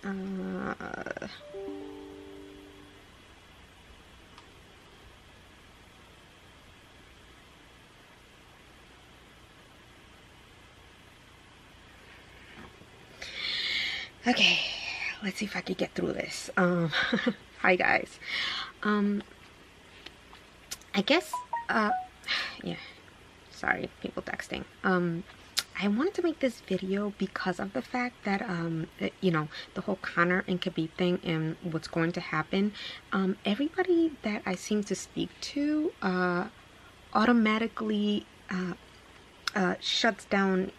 Okay, let's see if I can get through this. Hi guys. I guess, yeah, sorry, people texting. I wanted to make this video because of the fact that, you know, the whole Conor and Khabib thing and what's going to happen. Everybody that I seem to speak to, automatically, shuts down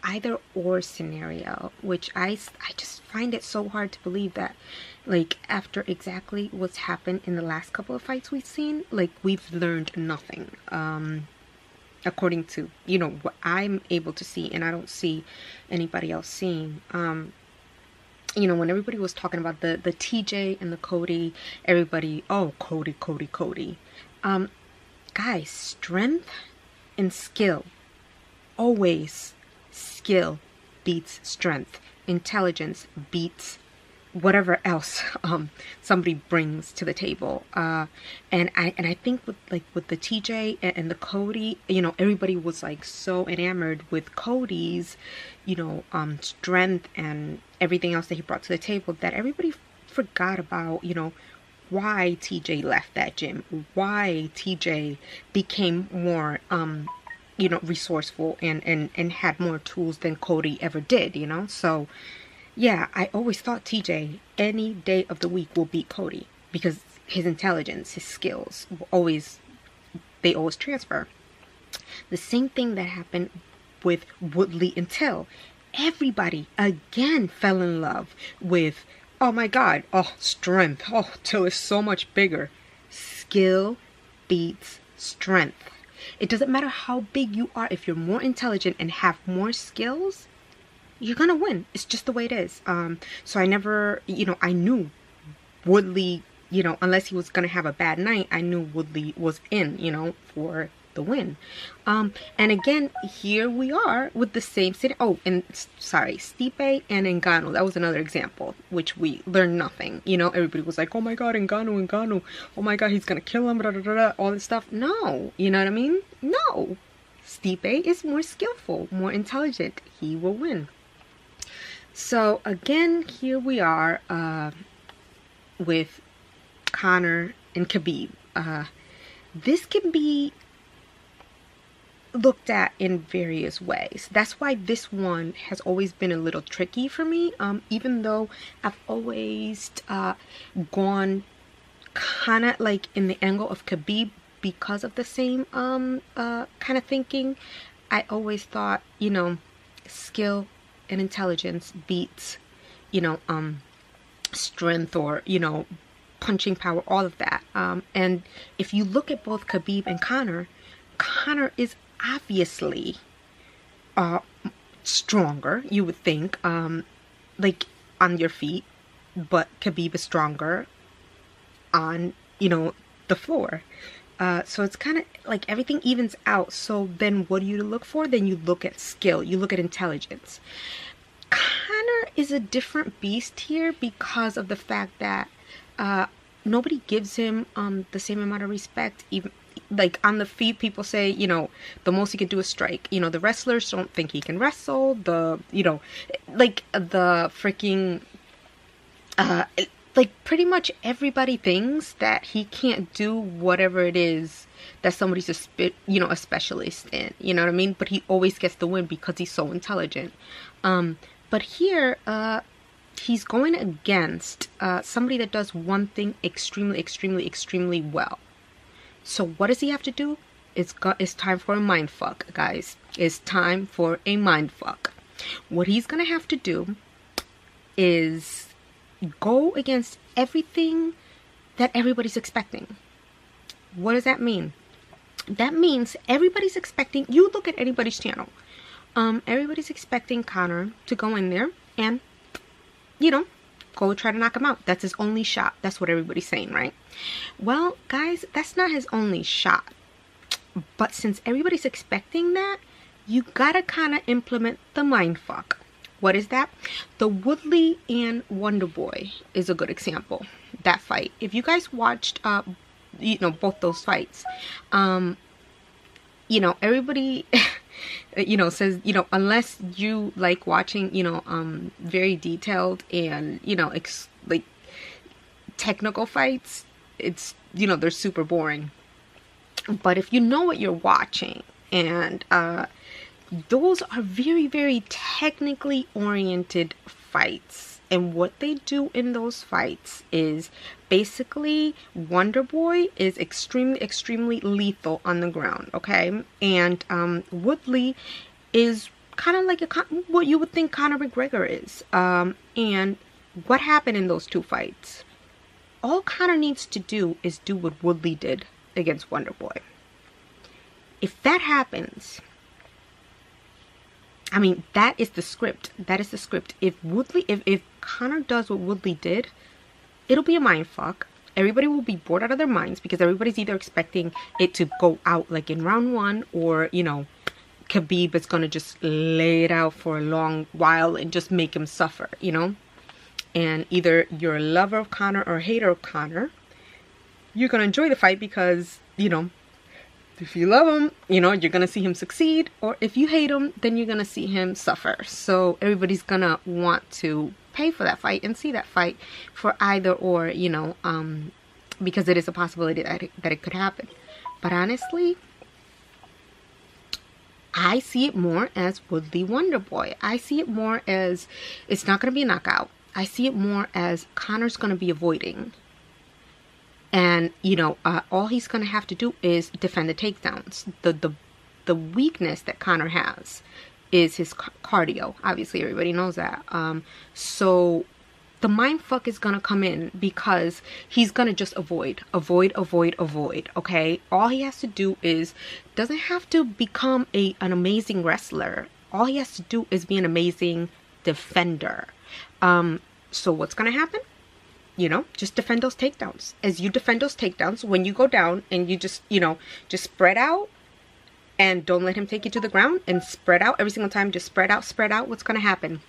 either or scenario, which I just find it so hard to believe that, like, after exactly what's happened in the last couple of fights we've seen, like, we've learned nothing, according to, you know, what I'm able to see, and I don't see anybody else seeing. You know, when everybody was talking about the TJ and the Cody, everybody, oh, Cody. Guys, strength and skill, always. Skill beats strength. Intelligence beats whatever else somebody brings to the table. And I think with the TJ and the Cody, you know, everybody was like so enamored with Cody's, you know, strength and everything else that he brought to the table that everybody forgot about, you know, why TJ left that gym, why TJ became more you know, resourceful and had more tools than Cody ever did, you know. So yeah, I always thought TJ any day of the week will beat Cody because his intelligence, his skills they always transfer. The same thing that happened with Woodley and Till. Everybody again fell in love with, oh my god, oh, strength, oh, Till is so much bigger. Skill beats strength. It doesn't matter how big you are. If you're more intelligent and have more skills, you're gonna win. It's just the way it is. So I never, you know, I knew Woodley, you know, unless he was gonna have a bad night, I knew Woodley was in, you know, for the win. And again, here we are with the same city. Oh, and sorry, Stipe and Ngannou. That was another example, which we learned nothing. You know, everybody was like, oh my god, Ngannou. Oh my god, he's gonna kill him, all this stuff. No, you know what I mean? No. Stipe is more skillful, more intelligent. He will win. So again, here we are with Conor and Khabib. This can be looked at in various ways. That's why this one has always been a little tricky for me, even though I've always gone kind of like in the angle of Khabib because of the same kind of thinking. I always thought, you know, skill and intelligence beats, you know, strength or, you know, punching power, all of that. And if you look at both Khabib and Conor is obviously stronger, you would think, like on your feet, but Khabib is stronger on, you know, the floor. So it's kind of like everything evens out. So then what do you look for? Then you look at skill, you look at intelligence. Conor is a different beast here because of the fact that nobody gives him the same amount of respect. Even like on the feet, people say, you know, the most he can do is strike. You know, the wrestlers don't think he can wrestle. The, you know, like the freaking like pretty much everybody thinks that he can't do whatever it is that somebody's a specialist in, you know what I mean? But he always gets the win because he's so intelligent. But here, he's going against somebody that does one thing extremely well. So what does he have to do? It's time for a mind fuck, guys. It's time for a mind fuck. What he's gonna have to do is go against everything that everybody's expecting. What does that mean? That means everybody's expecting, you look at anybody's channel, everybody's expecting Conor to go in there and, you know, go try to knock him out. That's his only shot. That's what everybody's saying, right? Well, guys, that's not his only shot. But since everybody's expecting that, you gotta kind of implement the mindfuck. What is that? The Woodley and Wonderboy is a good example. That fight. If you guys watched, you know, both those fights, you know, everybody, you know, says, you know, unless you like watching, you know, very detailed and, you know, like technical fights, it's, you know, they're super boring. But if you know what you're watching, and those are very, very technically oriented fights, and what they do in those fights is basically Wonderboy is extremely lethal on the ground, okay? And Woodley is kind of like what you would think Conor McGregor is. And what happened in those two fights? All Conor needs to do is do what Woodley did against Wonderboy. If that happens, I mean, that is the script. That is the script. If Conor does what Woodley did, it'll be a mind fuck. Everybody will be bored out of their minds because everybody's either expecting it to go out like in round one, or, you know, Khabib is gonna just lay it out for a long while and just make him suffer, you know? And either you're a lover of Conor or a hater of Conor, you're gonna enjoy the fight because, you know, if you love him, you know, you're gonna see him succeed, or if you hate him, then you're gonna see him suffer. So everybody's gonna want to pay for that fight and see that fight for either or, you know, because it is a possibility that it could happen. But honestly, I see it more as Woodley Wonderboy. I see it more as it's not gonna be a knockout. I see it more as Conor's gonna be avoiding. And, you know, all he's going to have to do is defend the takedowns. The weakness that Conor has is his cardio. Obviously, everybody knows that. So the mind fuck is going to come in because he's going to just avoid. Okay? All he has to do is, doesn't have to become an amazing wrestler. All he has to do is be an amazing defender. So what's going to happen? You know, just defend those takedowns. As you defend those takedowns, when you go down and you just, you know, just spread out and don't let him take you to the ground, and spread out every single time. Just spread out. What's going to happen?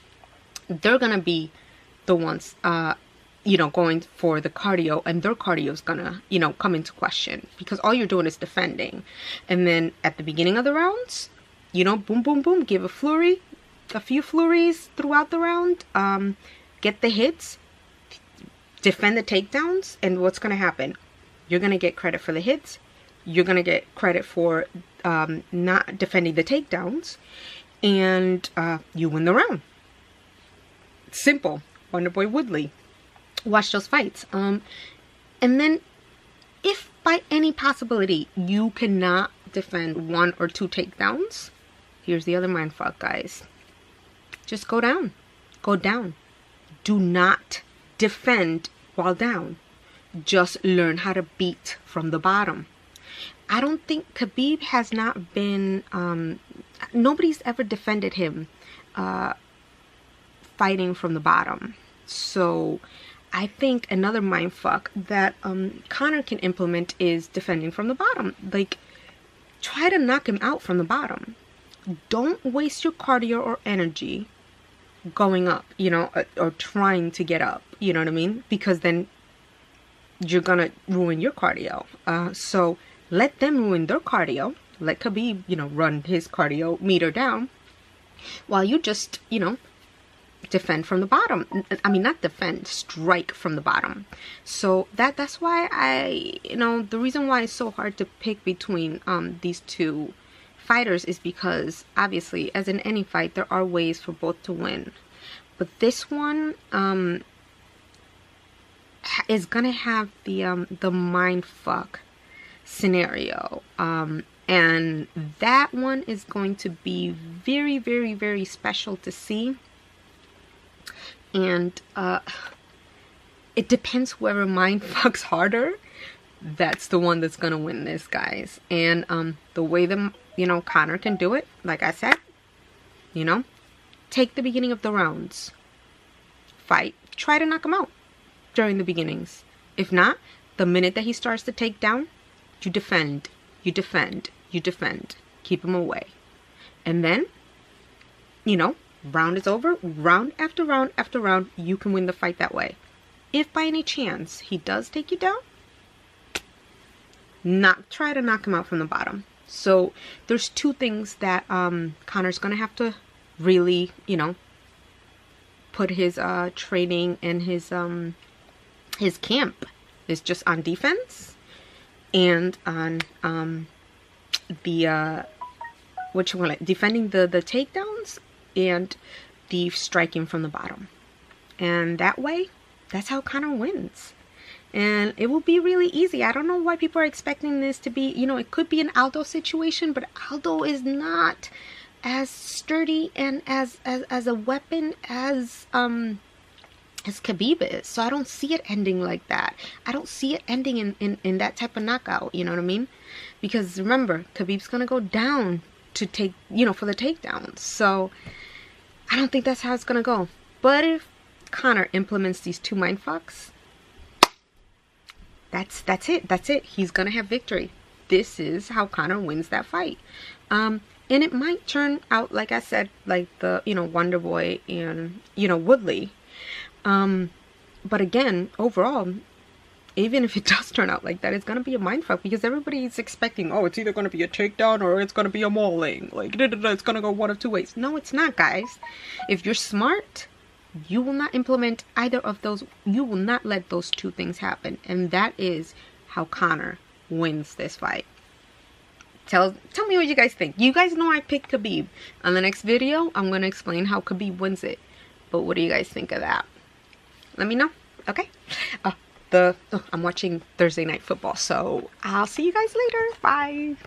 They're going to be the ones, you know, going for the cardio, and their cardio is going to, you know, come into question because all you're doing is defending. And then at the beginning of the rounds, you know, boom, boom, boom, give a few flurries throughout the round, get the hits, defend the takedowns, and what's going to happen? You're going to get credit for the hits. You're going to get credit for not defending the takedowns, and you win the round. Simple. Wonderboy Woodley. Watch those fights. And then if by any possibility you cannot defend 1 or 2 takedowns, here's the other mindfuck, guys. Just go down. Go down. Do not defend while down. Just learn how to beat from the bottom. I don't think Khabib has not been, nobody's ever defended him fighting from the bottom. So I think another mindfuck that Conor can implement is defending from the bottom. Like, try to knock him out from the bottom. Don't waste your cardio or energy going up, you know, or trying to get up, you know what I mean? Because then you're gonna ruin your cardio. So let them ruin their cardio. Let Khabib, you know, run his cardio meter down while you just, you know, defend from the bottom. I mean, not defend, strike from the bottom. So that's why you know, the reason why it's so hard to pick between these two fighters is because obviously, as in any fight, there are ways for both to win, but this one is gonna have the mind fuck scenario, and that one is going to be very, very, very special to see. And it depends, whoever mind fucks harder, that's the one that's gonna win this, guys. And the way you know, Conor can do it, like I said, you know, take the beginning of the rounds, fight, try to knock him out during the beginnings. If not, the minute that he starts to take down, you defend, keep him away. And then, you know, round is over, round after round after round, you can win the fight that way. If by any chance he does take you down, try to knock him out from the bottom. So there's two things that Conor's gonna have to really, you know, put his training and his camp is just on defense and on the what you call it, defending the takedowns and the striking from the bottom. And that way, that's how Conor wins. And it will be really easy. I don't know why people are expecting this to be, you know, it could be an Aldo situation, but Aldo is not as sturdy and as a weapon as Khabib is. So I don't see it ending like that. I don't see it ending in that type of knockout, you know what I mean? Because remember, Khabib's gonna go down to take, you know, for the takedowns. So I don't think that's how it's gonna go. But if Conor implements these two mindfucks, that's it. He's gonna have victory. This is how Conor wins that fight. And it might turn out, like I said, like the, you know, Wonder Boy and, you know, Woodley. But again, overall, even if it does turn out like that, it's gonna be a mindfuck because everybody's expecting, oh, it's either gonna be a takedown or it's gonna be a mauling. Like, it's gonna go one of two ways. No, it's not, guys. If you're smart, you will not implement either of those. You will not let those two things happen. And that is how Conor wins this fight. Tell me what you guys think. You guys know I picked Khabib. On the next video, I'm going to explain how Khabib wins it. But what do you guys think of that? Let me know. Okay? I'm watching Thursday Night Football. So I'll see you guys later. Bye.